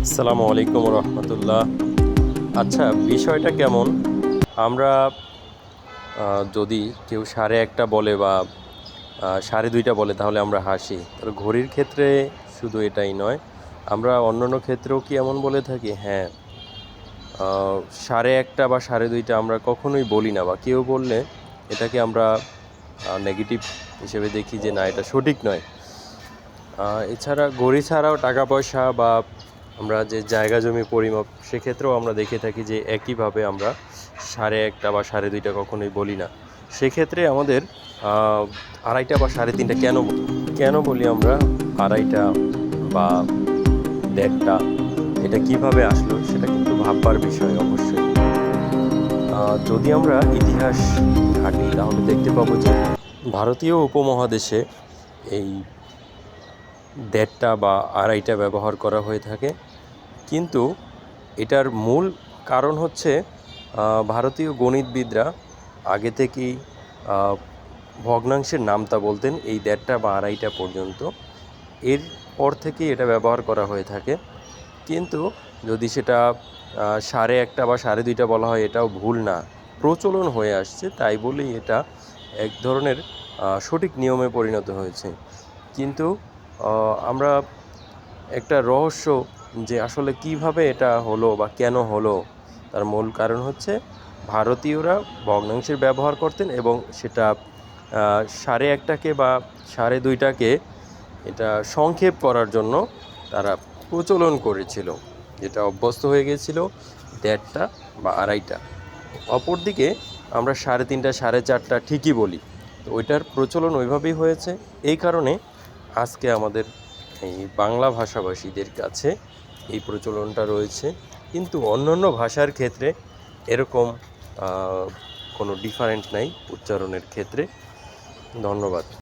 আসসালামু আলাইকুম রহমতুল্লাহ। আচ্ছা, বিষয়টা কেমন? আমরা যদি কেউ 1:30 বলে বা 2:30 বলে তাহলে আমরা হাসি। তবে ঘড়ির ক্ষেত্রে শুধু এটাই নয়, আমরা অন্যান্য ক্ষেত্রেও কি এমন বলে থাকি? হ্যাঁ, 1:30 বা 2:30 আমরা কখনোই বলি না, বা কেউ বললে এটাকে আমরা নেগেটিভ হিসেবে দেখি যে না, এটা সঠিক নয়। এছাড়া ঘড়ি ছাড়াও টাকা পয়সা বা আমরা যে জায়গা জমি পরিমাপ, সেক্ষেত্রেও আমরা দেখে থাকি যে একইভাবে আমরা 1:30 বা 2:30 কখনোই বলি না। সেক্ষেত্রে আমাদের 2:30 বা 3:30 কেন বলি আমরা 2:30 বা 1:30, এটা কিভাবে আসলো সেটা কিন্তু ভাববার বিষয় অবশ্যই। যদি আমরা ইতিহাস ঘাঁটি তাহলে দেখতে পাবো যে ভারতীয় উপমহাদেশে এই 1:30 বা 2:30 ব্যবহার করা হয়ে থাকে। কিন্তু এটার মূল কারণ হচ্ছে ভারতীয় গণিতবিদরা আগে থেকেই ভগ্নাংশের নামতা বলতেন এই 1:30 বা 2:30 পর্যন্ত। এরপর থেকেই এটা ব্যবহার করা হয়ে থাকে। কিন্তু যদি সেটা 1:30 বা 2:30 বলা হয়, এটাও ভুল না, প্রচলন হয়ে আসছে, তাই বলেই এটা এক ধরনের সঠিক নিয়মে পরিণত হয়েছে। কিন্তু আমরা একটা রহস্য যে আসলে কিভাবে এটা হলো বা কেন হলো, তার মূল কারণ হচ্ছে ভারতীয়রা ভগ্নাংশের ব্যবহার করতেন এবং সেটা 1:30 বা 2:30 এটা সংক্ষেপ করার জন্য তারা প্রচলন করেছিল, যেটা অভ্যস্ত হয়ে গিয়েছিল 1:30 বা 2:30। অপরদিকে আমরা 3:30 4:30 ঠিকই বলি, তো ওইটার প্রচলন ওইভাবেই হয়েছে। এই কারণে আজকে আমাদের এই বাংলা ভাষাভাষীদের কাছে এই প্রচলনটা রয়েছে। কিন্তু অন্যান্য ভাষার ক্ষেত্রে এরকম কোনো ডিফারেন্ট নাই উচ্চারণের ক্ষেত্রে। ধন্যবাদ।